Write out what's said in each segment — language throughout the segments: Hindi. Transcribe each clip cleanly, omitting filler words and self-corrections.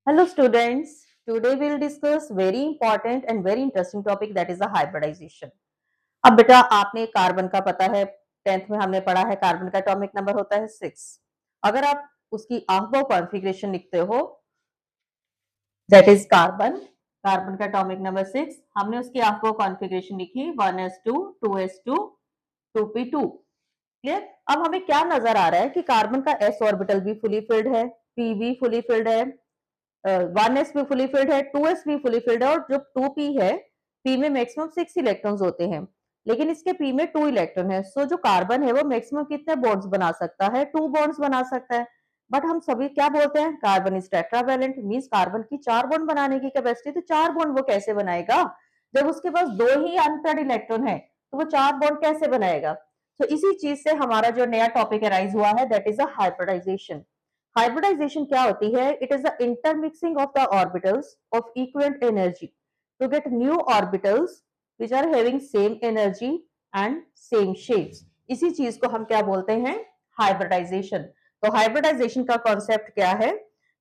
Hello students, today we'll discuss very important and very interesting topic that is the hybridization. अब बेटा आपने कार्बन का पता है, 10th में हमने पढ़ा है कार्बन का एटॉमिक नंबर होता है 6। अगर आप उसकी आफबो कॉन्फ़िगरेशन लिखते हो दैट इज कार्बन, कार्बन का एटॉमिक नंबर 6, हमने उसकी आफबो कॉन्फ़िगरेशन लिखी 1s2 2s2 2p2। क्लियर। अब हमें क्या नजर आ रहा है कि कार्बन का s ऑर्बिटल भी फुली फिल्ड है, p भी फुली फिल्ड है, 1s भी फुली फिल्ड है, 2s भी फुली फिल्ड है और जो 2p है, p में मैक्सिमम 6 इलेक्ट्रॉन्स होते हैं, लेकिन इसके p में 2 इलेक्ट्रॉन है। सो जो कार्बन है वो मैक्सिमम कितने बॉन्ड्स बना सकता है? 2 बॉन्ड्स बना सकता है। बट हम सभी क्या बोलते हैं? Carbon is tetravalent, means carbon की 4 बॉन्ड बनाने की कैपेसिटी। तो 4 बॉन्ड वो कैसे बनाएगा जब उसके पास 2 ही अनपेयर्ड इलेक्ट्रॉन है? तो वो 4 बॉन्ड कैसे बनाएगा? तो इसी चीज से हमारा जो नया टॉपिक अराइज हुआ है that is a hybridisation. Hybridisation क्या होती है? It is the intermixing of the orbitals of equivalent energy to get new orbitals which are having same energy and same shapes। इसी चीज को हम क्या बोलते हैं? हाइब्रिडाइजेशन। तो हाइब्रिडाइजेशन का कॉन्सेप्ट क्या है?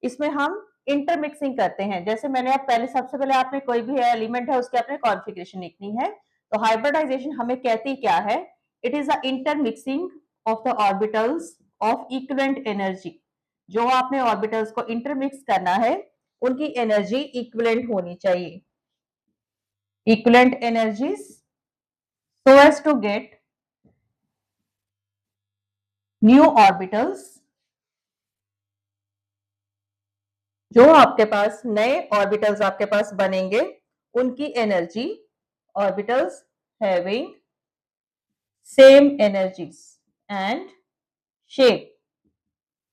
इसमें हम इंटरमिक्सिंग करते हैं। जैसे मैंने आप पहले सबसे पहले आपने कोई भी एलिमेंट है उसके अपने कॉन्फ़िगरेशन लिखनी है। तो हाइब्रिडाइजेशन हमें कहती क्या है? It is the intermixing of the orbitals of equivalent energy. जो आपने ऑर्बिटल्स को इंटरमिक्स करना है उनकी एनर्जी इक्विवेलेंट होनी चाहिए, equivalent energies, so as to get new orbitals। जो आपके पास नए ऑर्बिटल्स आपके पास बनेंगे उनकी energy, orbitals having same energies and shape,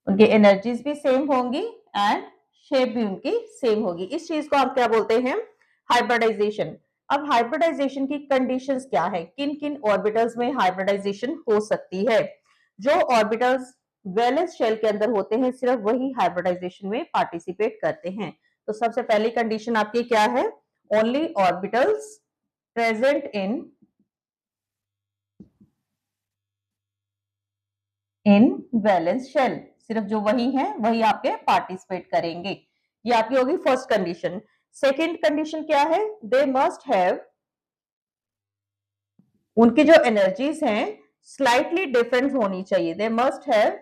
उनकी एनर्जीज भी सेम होंगी एंड शेप भी उनकी सेम होगी। इस चीज को आप क्या बोलते हैं? हाइब्रिडाइजेशन। अब हाइब्रिडाइजेशन की कंडीशंस क्या है? किन किन ऑर्बिटल्स में हाइब्रिडाइजेशन हो सकती है? जो ऑर्बिटल्स वैलेंस शेल के अंदर होते हैं सिर्फ वही हाइब्रिडाइजेशन में पार्टिसिपेट करते हैं। तो सबसे पहली कंडीशन आपकी क्या है? Only orbitals present in valence shell, सिर्फ जो वही है वही आपके पार्टिसिपेट करेंगे। ये आपकी होगी फर्स्ट कंडीशन। सेकेंड कंडीशन क्या है? दे मस्ट हैव, उनकी जो एनर्जीज हैं स्लाइटली डिफरेंट होनी चाहिए। They must have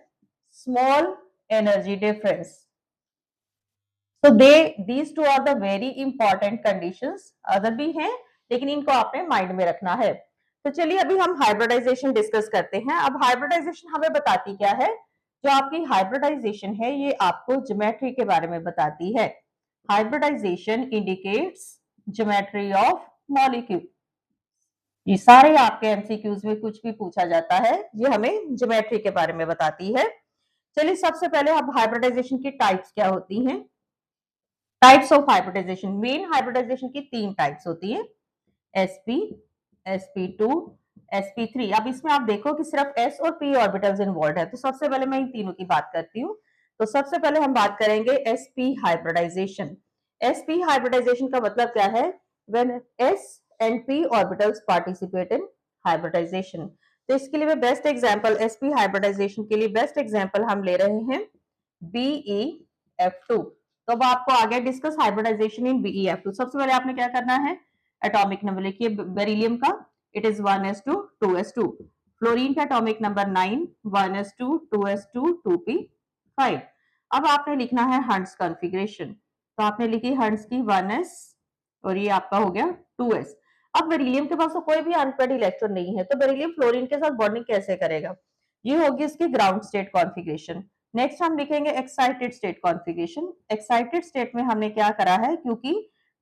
small energy difference. तो they these two are the very important conditions. Other भी हैं लेकिन इनको आपने माइंड में रखना है। तो चलिए अभी हम हाइब्रिडाइजेशन डिस्कस करते हैं। अब हाइब्रिडाइजेशन हमें बताती क्या है? जो आपकी हाइब्रिडाइजेशन है ये आपको ज्योमेट्री के बारे में बताती है। Hybridisation indicates geometry of molecule. ये सारे आपके एमसीक्यूज में कुछ भी पूछा जाता है ये हमें ज्योमेट्री के बारे में बताती है। चलिए सबसे पहले अब हाइब्रिडाइजेशन की टाइप्स क्या होती हैं? Types of hybridisation, main hybridisation की 3 टाइप्स होती है, sp, sp2, sp3। अब इसमें आप देखो कि सिर्फ s और p ऑर्बिटल्स इन्वॉल्व है। तो सबसे पहले मैं इन तीनों की बात करती हूँ। तो सबसे पहले हम बात करेंगे sp हाइब्रिडाइजेशन। sp हाइब्रिडाइजेशन का मतलब क्या है? When s and p orbitals participate in hybridisation. तो इसके लिए बेस्ट एग्जांपल, sp हाइब्रिडाइजेशन के लिए बेस्ट एग्जांपल हम ले रहे हैं BeF2। तो अब आपको आगे डिस्कस हाइब्रिडाइजेशन इन BeF2। सबसे पहले आपने क्या करना है? एटॉमिक नंबर लिखिए बेरिलियम का, it is 1s2 2s2। Fluorine का atomic number 9, 1s2 2s2 2p5। अब आपने लिखना है हंट्स कॉन्फ़िगरेशन। तो आपने लिखी हंट्स की 1s और ये आपका हो गया 2s। अब बेरिलियम के पास तो कोई भी अनपेयर्ड इलेक्ट्रॉन नहीं है, तो बेरिलियम फ्लोरीन के साथ बॉन्डिंग कैसे करेगा? ये होगी इसकी ग्राउंड स्टेट कॉन्फ़िगरेशन। नेक्स्ट हम लिखेंगे excited state configuration. Excited state में हमने क्या करा है? क्योंकि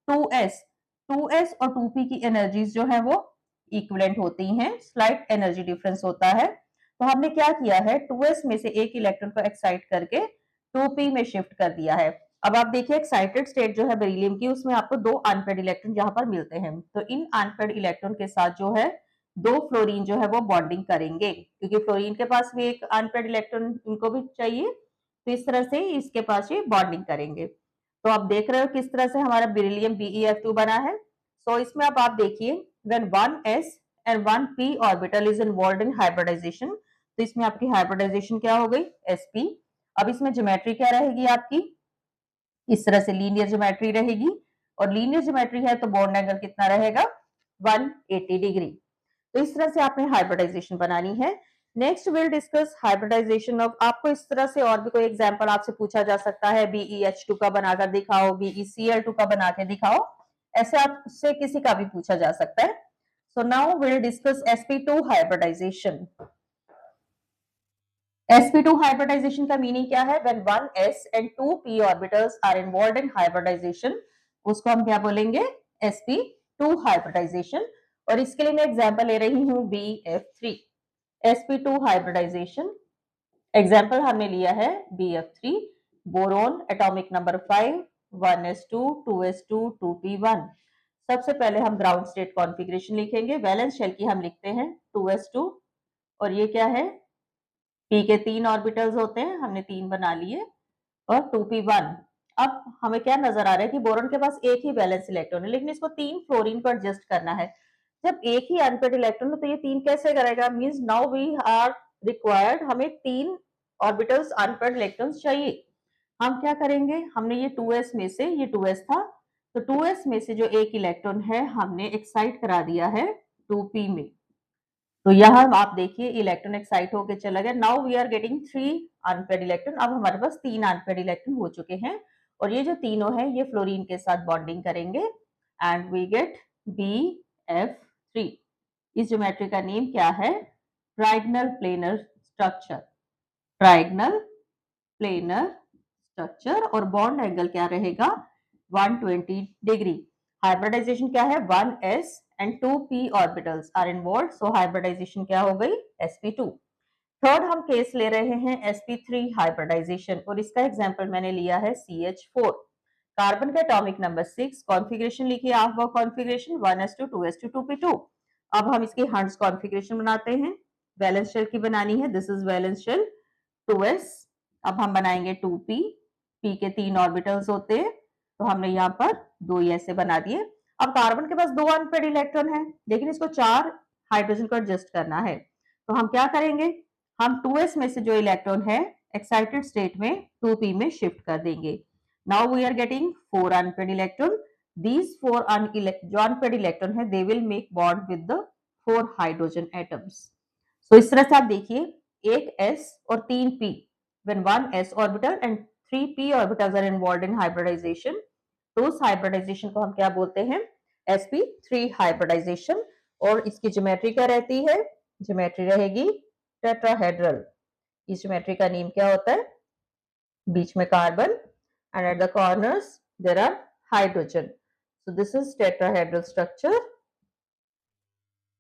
2s 2s और 2p की एनर्जीज जो है वो इक्विवेलेंट होती हैं, स्लाइट एनर्जी डिफरेंस होता है। तो हमने क्या किया है? 2s में से एक इलेक्ट्रॉन को एक्साइट करके 2p में शिफ्ट कर दिया है। अब आप देखिए एक्साइटेड स्टेट जो है बेरिलियम की, उसमें आपको 2 अनपेयर्ड इलेक्ट्रॉन यहाँ पर मिलते हैं। तो इन अनपेयर्ड इलेक्ट्रॉन के साथ जो है 2 फ्लोरीन जो है वो बॉन्डिंग करेंगे, क्योंकि फ्लोरीन के पास भी एक अनपेयर्ड इलेक्ट्रॉन इनको भी चाहिए। तो इस तरह से इसके पास ये बॉन्डिंग करेंगे। तो आप देख रहे हो किस तरह से हमारा बेरिलियम BeF2 बना है। सो इसमें अब आप देखिए when 1s and 1p orbital is involved in hybridisation, तो इसमें आपकी हाइब्रिडाइजेशन क्या हो गई? sp। अब इसमें ज्योमेट्री क्या रहेगी आपकी? इस तरह से लीनियर ज्योमेट्री रहेगी, और लीनियर ज्योमेट्री है तो बॉन्ड एंगल कितना रहेगा, 180 डिग्री। तो इस तरह से आपने हाइब्रिडाइजेशन बनानी है। Next will discuss hybridisation of, आपको इस तरह से और भी कोई एग्जांपल आपसे पूछा जा सकता है, BeH2 का बनाकर दिखाओ, BeCl2 का बना के दिखाओ, ऐसे आपसे किसी का भी पूछा जा सकता है। So now will discuss sp2 hybridisation. sp2 hybridization का मीनिंग क्या है, when 1s and 2p orbitals are involved in hybridization, उसको हम क्या बोलेंगे, sp2 hybridization। और इसके लिए मैं एग्जांपल ले रही हूं BF3 sp2 hybridization। एग्जांपल हमने लिया है BF3, boron atomic number 5, 1s2 2s2 2p1। सबसे पहले हम ग्राउंड स्टेट कॉन्फ़िगरेशन लिखेंगे, वैलेंस शेल की हम लिखते हैं 2s2, और ये क्या है, p के 3 ऑर्बिटल्स होते हैं, हमने 3 बना लिए, और 2p1। अब हमें क्या नजर आ रहा है कि बोरॉन के पास एक ही वैलेंस इलेक्ट्रॉन है, लेकिन इसको 3 फ्लोरीन को एडजस्ट करना है। जब एक ही अनपेड इलेक्ट्रॉन है तो ये 3 कैसे करेगा, means now we are required, हमें 3 ऑर्बिटल्स अनपेड इलेक्ट्रॉन्स चाहिए। हम क्या करेंगे, हमने ये 2s में से, ये 2s था, तो 2s में से जो एक इलेक्ट्रॉन है हमने एक्साइट करा दिया है 2p में। तो यहाँ आप देखिए इलेक्ट्रॉन एक्साइट होकर चला गया। Now we are getting 3 unpaired electron, अब हमारे पास 3 अनपेड इलेक्ट्रॉन हो चुके हैं, और ये जो तीनों है ये फ्लोरीन के साथ बॉन्डिंग करेंगे, एंड वी गेट BF3। इस ज्योमेट्री का नेम क्या है, trigonal planar structure, trigonal planar structure. और बॉन्ड एंगल क्या रहेगा, 120 डिग्री। हाइब्रिडाइजेशन क्या है, 1s and 2p orbitals are involved, so hybridisation क्या हो गई, sp2। थर्ड हम केस ले रहे हैं sp3 हाइब्रिडाइजेशन, और इसका एग्जांपल मैंने लिया है CH4, कार्बन का एटॉमिक नंबर 6, कॉन्फ़िगरेशन लिखिए आप, वो कॉन्फ़िगरेशन 1s2 2s2 2p2। अब हम इसकी हंड्स कॉन्फ़िगरेशन बनाते हैं, वैलेंस शेल की बनानी है, this is valence shell 2s। अब हम बनाएंगे 2p, p के 3 ऑर्बिटल्स होते हैं, तो हमने यहाँ पर 2 ऐसे बना दिए। अब कार्बन के पास 2 अनपेड इलेक्ट्रॉन है, लेकिन इसको 4 हाइड्रोजन को एडजस्ट करना है, तो हम क्या करेंगे, हम 2s में से जो इलेक्ट्रॉन है एक्साइटेड स्टेट में 2p में शिफ्ट कर देंगे। Now we are getting 4 unpaired electron, these 4 जो अनपेड इलेक्ट्रॉन है they will make bond with the 4 hydrogen atoms. So इस तरह से आप देखिए, एक s और 3 p, when 1s orbital and 3 p orbitals are involved in hybridization, तो उस हाइब्रिडाइजेशन को हम क्या बोलते हैं, sp3 हाइब्रिडाइजेशन। और इसकी ज्योमेट्री क्या रहती है, ज्योमेट्री रहेगी टेट्राहेड्रल। इस ज्योमेट्री का नेम क्या होता है, बीच में carbon and at the corners there are hydrogen, so this is tetrahedral structure.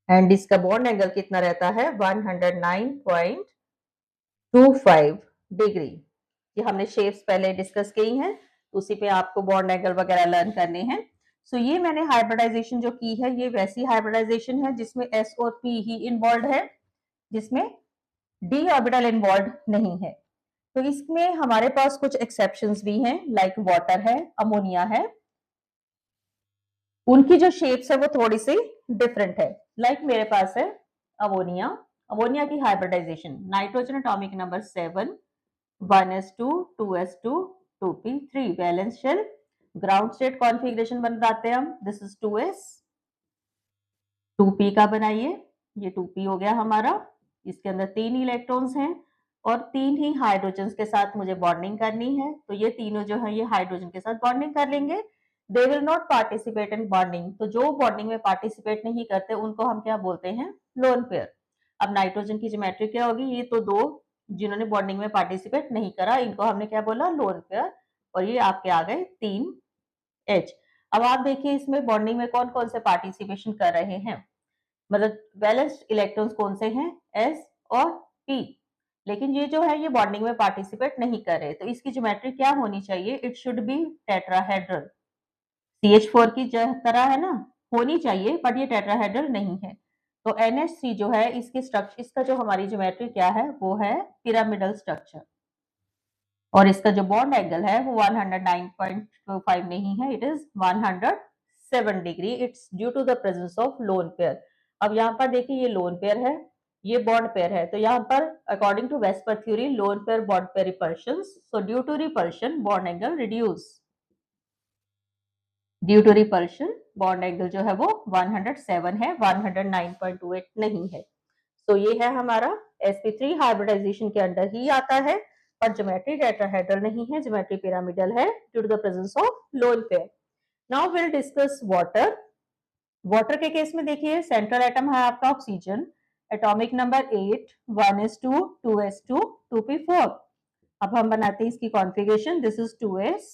And इसका बॉन्ड एंगल कितना रहता है, 109.25 डिग्री। ये हमने शेप्स पहले डिस्कस की हैं, उसी पे आपको बॉन्ड एंगल वगैरह लर्न करने हैं। सो ये मैंने हाइब्रिडाइजेशन जो की है, ये वैसी हाइब्रिडाइजेशन है जिसमें s और p ही इन्वॉल्व है, जिसमें d ऑर्बिटल इन्वॉल्व नहीं है। तो इसमें हमारे पास कुछ एक्सेप्शंस भी हैं, लाइक वाटर है, अमोनिया है, उनकी जो शेप्स है वो थोड़ी सी डिफरेंट है। लाइक मेरे पास है अमोनिया, अमोनिया की hybridisation, nitrogen atomic number 7, 1s2 2s2 2p3, valence shell, ground state configuration बताते हैं हम, दिस इज 2s, 2p का बनाइए, ये 2p हो गया हमारा, इसके अंदर 3 इलेक्ट्रॉन्स हैं और 3 ही हाइड्रोजन के साथ मुझे बॉन्डिंग करनी है, तो ये तीनों जो है ये हाइड्रोजन के साथ बॉन्डिंग कर लेंगे। They will not participate in bonding, तो जो बॉन्डिंग में पार्टिसिपेट नहीं करते उनको हम क्या बोलते हैं, लोन पेयर। अब नाइट्रोजन की ज्योमेट्री क्या होगी, ये तो 2 जिन्होंने बॉन्डिंग में पार्टिसिपेट नहीं करा, इनको हमने क्या बोला, लोन पेयर, और ये आपके आ गए 3 H। अब आप देखिए इसमें बॉन्डिंग में कौन कौन से पार्टिसिपेशन कर रहे हैं, मतलब वैलेंस इलेक्ट्रॉन्स कौन से हैं, S और P, लेकिन ये जो है ये बॉन्डिंग में पार्टिसिपेट नहीं कर रहे, तो इसकी ज्योमेट्री क्या होनी चाहिए, it should be tetrahedral, CH4 की तरह है ना, होनी चाहिए, बट ये टेट्राहेड्रल नहीं है। तो NH3 जो है इसकी स्ट्रक्चर, इसका जो हमारी ज्योमेट्री क्या है वो है पिरामिडल स्ट्रक्चर, और इसका जो बॉन्ड एंगल है वो 109.25 नहीं है, it is 107 degree, it's due to the presence of lone pair. अब यहाँ पर देखिए ये लोन पेयर है, ये बॉन्ड पेयर है, तो यहाँ पर according to VSEPR theory lone pair bond pair repulsion, so due to repulsion bond angle reduce. Due to repulsion bond angle जो है वो 107 है, 109.28 नहीं है। तो ये है हमारा sp3 हाइब्रिडाइजेशन के अंडर ही आता है, पर ज्योमेट्री टेट्राहेड्रल नहीं है, ज्योमेट्री पिरामिडल है due to the presence of lone pair. Now will discuss water. Water के केस में देखिए सेंट्रल एटम है आपका oxygen, atomic number 8, 1s2, 2s2, 2p4। अब हम बनाते हैं इसकी configuration. This is 2s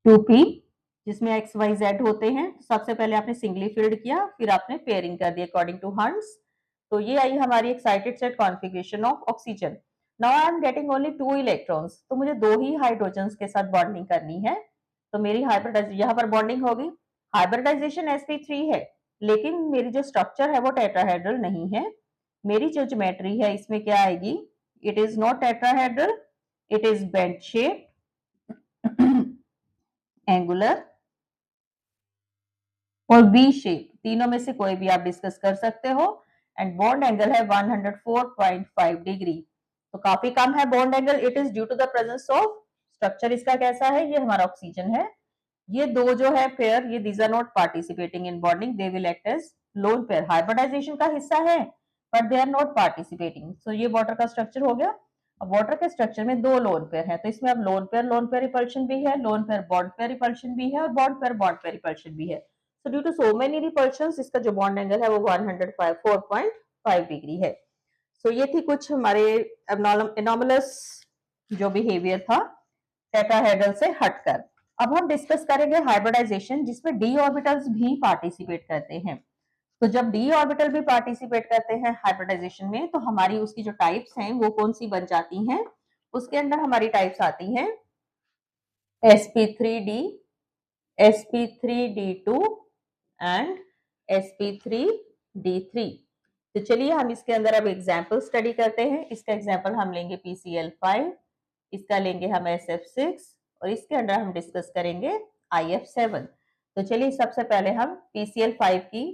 2p जिसमें एक्स वाई जेड होते हैं। सबसे पहले आपने सिंगली फिल्ड किया, फिर आपने पेयरिंग कर दी अकॉर्डिंग टू हंट्स। तो ये आई हमारी excited set configuration of oxygen. Now I am getting only 2 electrons, तो मुझे 2 ही हाइड्रोजन्स के साथ बॉन्डिंग करनी है। तो मेरी हाइब्रिडाइजेशन यहाँ पर बॉन्डिंग होगी। हाइब्रिडाइजेशन sp3 है, लेकिन मेरी जो स्ट्रक्चर है वो टेट्राहेड्रल नहीं है। मेरी जो ज्योमेट्री है इसमें क्या आएगी? It is not tetrahedral, it is bent shape, angular और वी शेप। तीनों में से कोई भी आप डिस्कस कर सकते हो। एंड बॉन्ड एंगल है 104.5 डिग्री, तो काफी कम है bond angle. It is due to the presence of structure. इसका कैसा है? ये हमारा ऑक्सीजन है। ये दो जो है पेयर, ये these are not participating in bonding, they will act as lone pair. Hybridization का हिस्सा है but they are not participating. So ये वाटर का स्ट्रक्चर हो गया। अब वाटर के स्ट्रक्चर में 2 लोन पेयर है, तो इसमें अब लोन पेयर रिपल्शन भी है, lone pair bond pair repulsion भी है और बॉन्ड पेयर रिपल्शन भी है। So due to so many repulsions इसका जो बॉन्ड एंगल है वो 104.5 डिग्री है। सो ये थी कुछ हमारे एनोमलस जो बिहेवियर था टेट्राहेड्रल से हटकर। अब हम डिस्कस करेंगे हाइब्रिडाइजेशन जिसमें डी ऑर्बिटल्स भी पार्टिसिपेट करते हैं। तो जब डी ऑर्बिटल भी पार्टिसिपेट करते हैं हाइब्रिडाइजेशन में, तो हमारी उसकी जो टाइप्स हैं वो कौन सी बन जाती हैं? उसके अंदर हमारी टाइप्स आती हैं sp3d, sp3d2 एंड sp3d3। तो चलिए हम इसके अंदर अब एग्जाम्पल स्टडी करते हैं। इसका एग्जाम्पल हम लेंगे PCl5, इसका लेंगे हम SF6 और इसके अंदर हम डिस्कस करेंगे IF7। तो चलिए सबसे पहले हम PCl5 की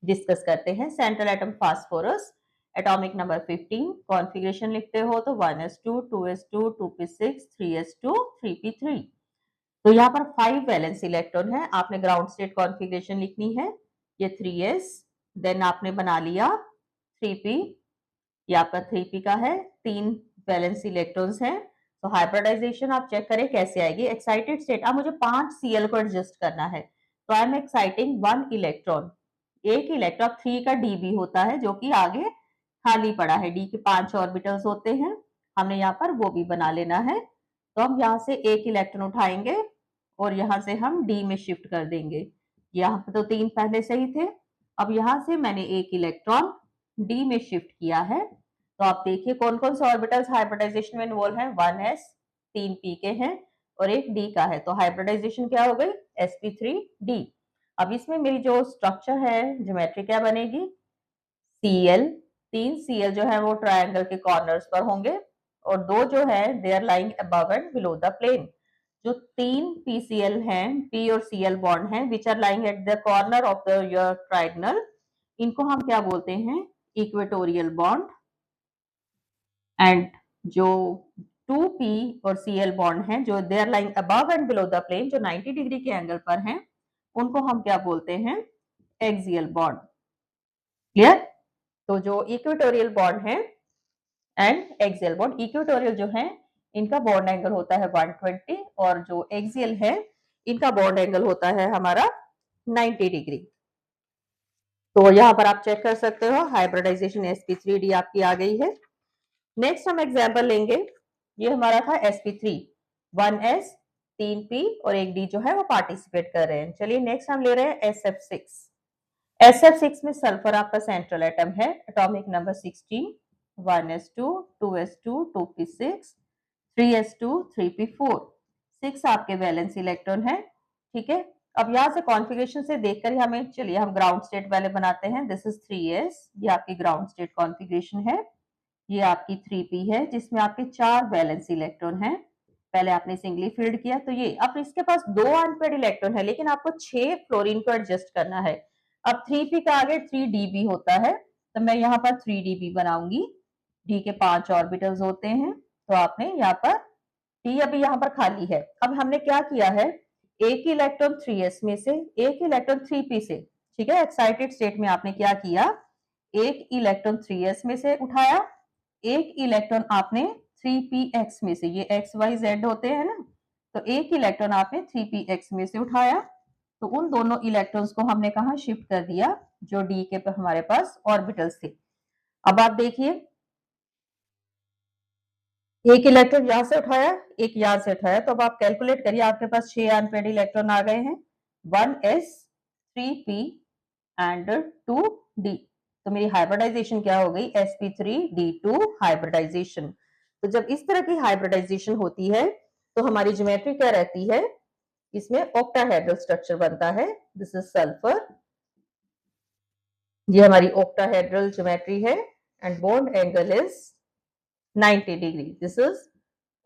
डिस्कस करते हैं। Central atom phosphorus, atomic number 15, configuration लिखते हो तो 1s2, 2s2, 2p6, 3s2, 3p3। तो यहाँ पर 5 वैलेंस इलेक्ट्रॉन है। आपने ग्राउंड स्टेट कॉन्फ़िगरेशन लिखनी है। ये 3s, देन आपने बना लिया 3p, ये आपका 3p का है, 3 वैलेंस इलेक्ट्रॉन्स हैं। तो हाइब्रिडाइजेशन आप चेक करें कैसे आएगी। एक्साइटेड स्टेट, अब मुझे 5 Cl को एडजस्ट करना है, तो आई एम एक्साइटिंग 1 इलेक्ट्रॉन। एक इलेक्ट्रॉन 3 का डी भी होता है जो कि आगे खाली पड़ा है। डी के 5 ऑर्बिटल्स होते हैं, हमने यहाँ पर वो भी बना लेना है। तो हम यहाँ से एक इलेक्ट्रॉन उठाएंगे और यहाँ से हम डी में शिफ्ट कर देंगे। यहाँ पे तो 3 पहले से ही थे, अब यहाँ से मैंने एक इलेक्ट्रॉन डी में शिफ्ट किया है। तो आप देखिए कौन कौन से ऑर्बिटल्स हाइब्रिडाइजेशन में इन्वॉल्व हैं। 1s, 3 p के हैं और एक d का है। तो हाइब्रिडाइजेशन क्या हो गई? sp3d। अब इसमें मेरी जो स्ट्रक्चर है ज्योमेट्री क्या बनेगी? Cl, 3 Cl जो है वो ट्रायंगल के कॉर्नर्स पर होंगे और 2 जो है they are lying above and below the plane. जो 3 PCl हैं, P और Cl बॉन्ड हैं which are lying at the corner of the your triangle, इनको हम क्या बोलते हैं? Equatorial bond. एंड जो 2p और Cl बॉन्ड हैं जो they are lying above and below the plane, जो 90 डिग्री के एंगल पर हैं, उनको हम क्या बोलते हैं? Axial bond. क्लियर? तो जो इक्वेटोरियल बॉन्ड है एंड एक्सियल बॉन्ड, इक्वेटोरियल जो है इनका बॉन्ड एंगल होता है 120 और जो एक्सियल है इनका बॉन्ड एंगल होता है हमारा 90 डिग्री। तो यहाँ पर आप चेक कर सकते हो हाइब्रिडाइजेशन sp3d आपकी आ गई है। नेक्स्ट हम एग्जाम्पल लेंगे। ये हमारा था sp3, 1s, 3p और एक d जो है वो पार्टिसिपेट कर रहे हैं। चलिए नेक्स्ट हम ले रहे हैं SF6। SF6 में सल्फर आपका सेंट्रल एटम है, atomic number 16, 1s2, 2s2, 2p6, 3s2, 3p4, 6 आपके वैलेंस इलेक्ट्रॉन है। ठीक है, अब यहाँ से कॉन्फ़िगरेशन से देखकर ही हमें, चलिए हम ग्राउंड स्टेट वाले बनाते हैं। दिस इज 3s, ये आपकी ग्राउंड स्टेट कॉन्फ़िगरेशन है। ये आपकी 3p है जिसमें आपके 4 वैलेंस इलेक्ट्रॉन हैं। पहले आपने सिंगली फील्ड किया तो ये, अब इसके पास 2 अनपेयर्ड इलेक्ट्रॉन है लेकिन आपको 6 फ्लोरीन को एडजस्ट करना है। अब 3p का आगे 3db होता है, तो मैं यहाँ पर 3db बनाऊंगी। d के 5 ऑर्बिटल्स होते हैं, तो आपने यहाँ पर P अभी यहाँ पर खाली है। अब हमने क्या किया है, एक इलेक्ट्रॉन 3s में से, एक इलेक्ट्रॉन 3p से, ठीक है, एक्साइटेड स्टेट में आपने क्या किया, एक इलेक्ट्रॉन 3s में से उठाया, एक इलेक्ट्रॉन आपने 3px में से, ये x y z होते हैं ना, तो एक इलेक्ट्रॉन आपने 3px में से उठाया, तो उन दोनों इलेक्ट्रॉन्स को हमने कहा शिफ्ट कर दिया जो डी के पे हमारे पास ऑर्बिटल्स थे। अब आप देखिए, एक इलेक्ट्रॉन यहां से उठाया, एक यहां से उठाया, तो अब आप कैलकुलेट करिए, आपके पास 6 अनपेड इलेक्ट्रॉन आ गए हैं, 1s 3p एंड 2d। तो मेरी हाइब्रिडाइजेशन क्या हो गई, sp3d2 हाइब्रिडाइजेशन। तो जब इस तरह की हाइब्रिडाइजेशन होती है तो हमारी ज्योमेट्री क्या रहती है, इसमें ऑक्टाहेड्रल स्ट्रक्चर बनता है। दिस इज सल्फर, ये हमारी ऑक्टाहेड्रल ज्योमेट्री है, and bond angle is 90 degree. This is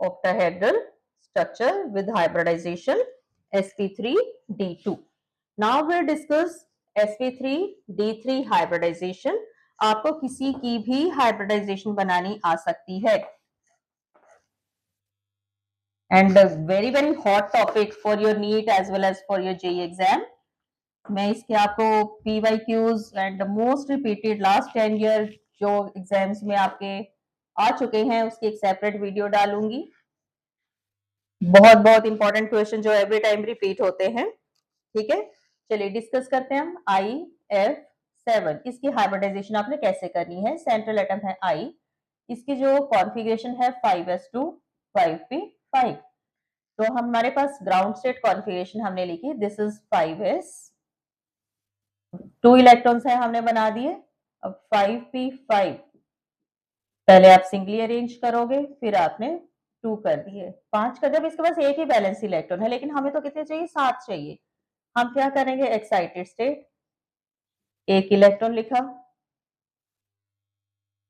octahedral structure with hybridization sp3d2. Now we'll discuss sp3d3 hybridization. आपको किसी की भी hybridization बनानी आ सकती है, and a very very hot topic for your NEET as well as for your JEE exam. मैं इसके आपको PYQs and most repeated last 10 year जो एग्जाम्स में आपके आ चुके हैं उसकी एक सेपरेट वीडियो डालूंगी। बहुत बहुत इंपॉर्टेंट क्वेश्चन जो एवरी टाइम रिपीट होते हैं, ठीक है। चलिए डिस्कस करते हैं हम IF7, इसकी हाइब्रिडाइजेशन आपने कैसे करनी है। सेंट्रल एटम है I, इसकी जो कॉन्फ़िगरेशन है 5s2 5p5। तो हमारे पास ग्राउंड स्टेट कॉन्फ़िगरेशन हमने लिखी, दिस इज 5s, 2 इलेक्ट्रॉन्स है हमने बना दिए। अब 5p5 पहले आप सिंगली अरेंज करोगे, फिर आपने 2 कर दिए, 5 का, जब इसके पास एक ही बैलेंस इलेक्ट्रॉन है, लेकिन हमें तो कितने चाहिए, 7 चाहिए। हम क्या करेंगे, एक्साइटेड स्टेट, एक इलेक्ट्रॉन लिखा,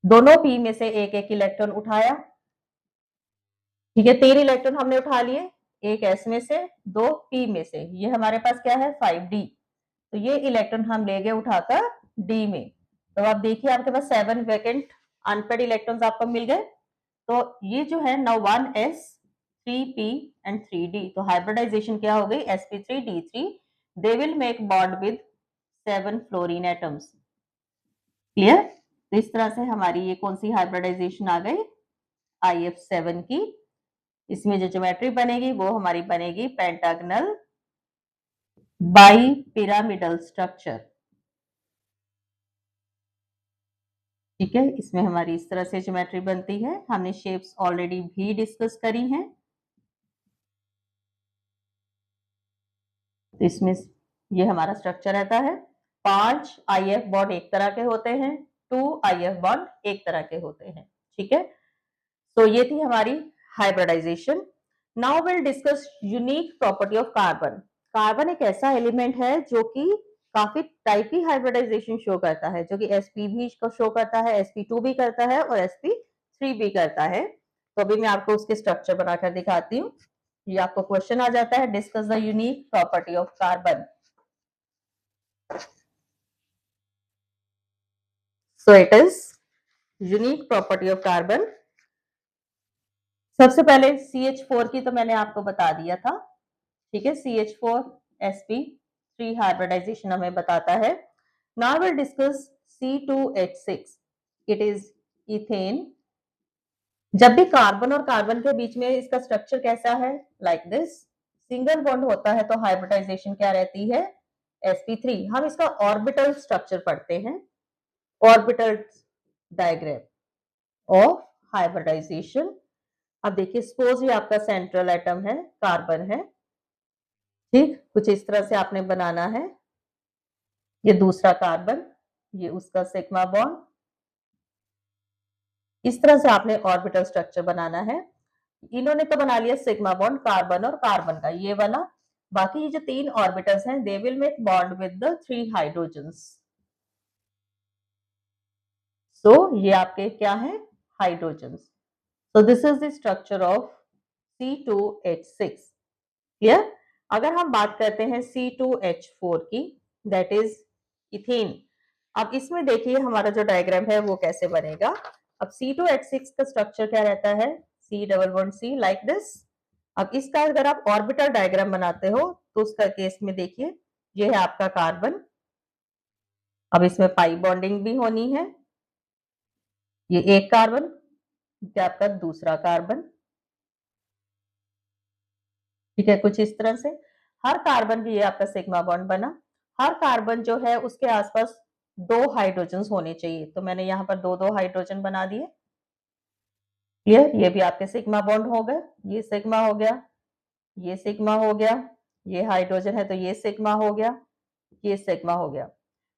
दोनों p में से एक एक इलेक्ट्रॉन उठाया, ठीक है, 3 इलेक्ट्रॉन हमने उठा लिए, एक s में से, 2 p में से, ये हमारे पास क्या है 5d, तो ये इलेक्ट्रॉन हम ले गए उठाकर d में। तो आप देखिए आपके पास 7 वैकेंट अनपेड इलेक्ट्रॉन्स आपको मिल गए। तो ये जो है now 1s 3p and 3d, तो हाइब्रिडाइजेशन क्या हो गई, sp3d3, they will make bond with 7 fluorine atoms. Clear. तो इस तरह से हमारी ये कौन सी हाइब्रिडाइजेशन आ गई, IF7 की। इसमें जो ज्योमेट्री बनेगी वो हमारी बनेगी पेंटागनल बाई पिरामिडल स्ट्रक्चर, ठीक है। इसमें हमारी इस तरह से ज्योमेट्री बनती है, हमने शेप्स ऑलरेडी भी डिस्कस करी हैं। तो इसमें ये हमारा स्ट्रक्चर रहता है, 5 IF बॉन्ड एक तरह के होते हैं, 2 IF बॉन्ड एक तरह के होते हैं, ठीक है। तो ये थी हमारी hybridisation. Now will discuss unique property of carbon. Carbon एक ऐसा एलिमेंट है जो कि काफी टाइप की हाइब्रिडाइजेशन शो करता है, जो कि sp भी को शो करता है, sp2 भी करता है और sp3 भी करता है। तो अभी मैं आपको उसके स्ट्रक्चर बनाकर दिखाती हूँ। ये आपको क्वेश्चन आ जाता है, discuss the unique property of carbon. So it is unique property of carbon. सबसे पहले CH4 की तो मैंने आपको बता दिया था, ठीक है, CH4 sp3 हाइब्रिडाइजेशन हमें बताता है। Now will discuss C2H6, it is ethane. जब भी कार्बन और कार्बन के बीच में इसका स्ट्रक्चर कैसा है, लाइक दिस, सिंगल बॉन्ड होता है तो हाइब्रिडाइजेशन क्या रहती है, sp3। हम इसका ऑर्बिटल स्ट्रक्चर पढ़ते हैं, ऑर्बिटल डायग्राम ऑफ हाइब्रिडाइजेशन। अब देखिए सपोज ये आपका सेंट्रल एटम है, कार्बन है, ठीक, कुछ इस तरह से आपने बनाना है। ये दूसरा कार्बन, ये उसका सिग्मा बॉन्ड, इस तरह से आपने ऑर्बिटल स्ट्रक्चर बनाना है। इन्होंने तो बना लिया सिग्मा बॉन्ड कार्बन और कार्बन का, ये वाला। बाकी ये जो 3 ऑर्बिटल्स हैं, they will make bond with the 3 hydrogens. So ये आपके क्या है, hydrogens. So this is the structure of C2H6। Clear. अगर हम बात करते हैं C2H4 की, दैट इज इथेन। अब इसमें देखिए हमारा जो डायग्राम है वो कैसे बनेगा। अब C2H6 का स्ट्रक्चर क्या रहता है, C double bond C, like this, अब इसका अगर आप ऑर्बिटल डायग्राम बनाते हो तो उसका केस में देखिए, ये है आपका कार्बन। अब इसमें पाई बॉन्डिंग भी होनी है। ये एक कार्बन, ये आपका दूसरा कार्बन, ठीक है, कुछ इस तरह से। हर कार्बन की ये आपका सिग्मा बॉन्ड बना। हर कार्बन जो है उसके आसपास 2 हाइड्रोजन्स होने चाहिए, तो मैंने यहाँ पर 2-2 हाइड्रोजन बना दिए। क्लियर? ये भी आपके सिग्मा बॉन्ड हो गए, ये सिग्मा हो गया, ये सिग्मा हो गया, ये हाइड्रोजन है तो ये सिग्मा हो गया, ये सिग्मा हो गया।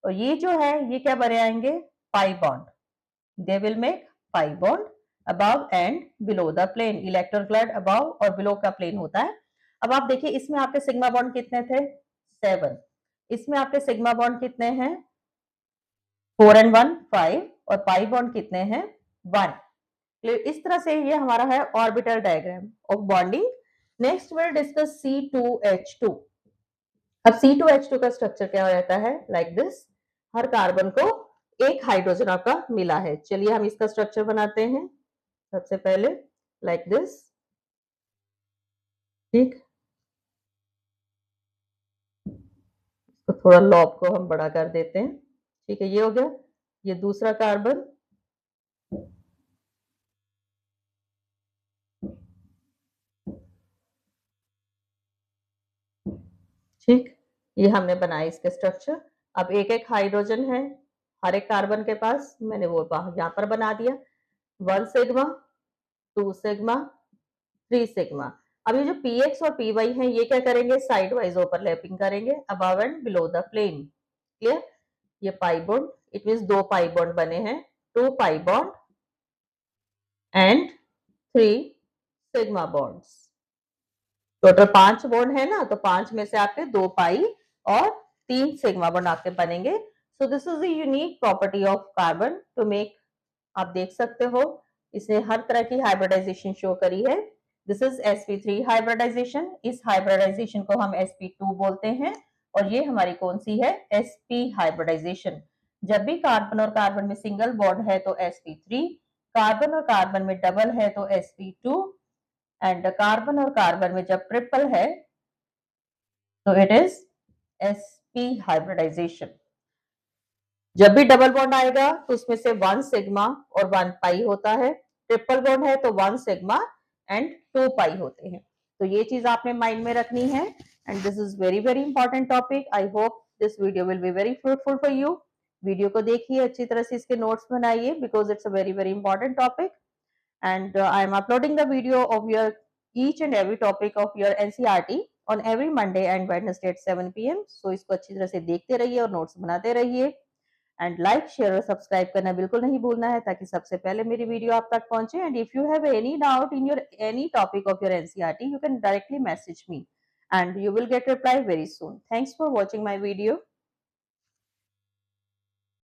और ये जो है ये क्या बने आएंगे? Pi bond. They will make pi bond above and below the plane. Electron cloud above और बिलो का प्लेन होता है। अब आप देखिए इसमें आपके सिग्मा बॉन्ड कितने थे? 7। इसमें आपके सिग्मा बॉन्ड कितने हैं? 4 and 1 5। और पाई बॉन्ड कितने हैं? 1। इस तरह से ये हमारा है orbital diagram of bonding. Next will discuss C2H2। अब C2H2 का स्ट्रक्चर क्या रहता है? Like this. हर कार्बन को एक हाइड्रोजन आपका मिला है। चलिए हम इसका स्ट्रक्चर बनाते हैं। सबसे पहले लाइक दिस, ठीक। तो थोड़ा लॉब को हम बड़ा कर देते हैं, ठीक है, ये हो गया। ये दूसरा कार्बन, ठीक। ये हमने बनाया इसके स्ट्रक्चर। अब एक एक हाइड्रोजन है हर एक कार्बन के पास, मैंने वो यहाँ पर बना दिया। 1 सिग्मा, 2 सिग्मा, 3 सिग्मा। अब ये जो px और py है ये क्या करेंगे? साइड वाइज ओवरलैपिंग करेंगे above and below the plane. Clear? ये pi bond, it means 2 pi bond बने हैं, 2 pi bond and 3 sigma bonds. Total 5 bond है ना, तो 5 में से आपके 2 पाई और 3 सिग्मा बॉन्ड आपके बनेंगे। So this is the unique property of carbon to make. आप देख सकते हो इसने हर तरह की हाइब्रिडाइजेशन शो करी है। This is sp3 hybridisation. इस हाइब्रिडाइजेशन को हम sp2 बोलते हैं। और ये हमारी कौन सी है? sp hybridisation. जब भी कार्बन और कार्बन में सिंगल बॉन्ड है तो sp3, कार्बन और कार्बन में डबल है तो sp2, एंड कार्बन और कार्बन में जब ट्रिपल है तो इट इज sp हाइब्रिडाइजेशन। जब भी डबल बॉन्ड आएगा तो उसमें से 1 सिग्मा और 1 पाई होता है। ट्रिपल बॉन्ड है तो 1 सिग्मा एंड 2 पाई होते हैं। तो ये चीज आपने माइंड में रखनी है। And this is very very important topic. I hope this video will be very fruitful for you. Video को देखिए, अच्छी तरह से इसके नोट्स बनाइए because it's a very very important topic. And I am uploading the video of your each and every topic of your NCERT on every Monday and Wednesday at 7 PM. So इसको अच्छी तरह से देखते रहिए और नोट्स बनाते रहिए। एंड लाइक, शेयर और सब्सक्राइब करना बिल्कुल नहीं भूलना है ताकि सबसे पहले मेरी वीडियो आप तक पहुंचे। And if you have any doubt in your any topic of your NCERT, you can directly message me and you will get reply very soon. Thanks for watching my video.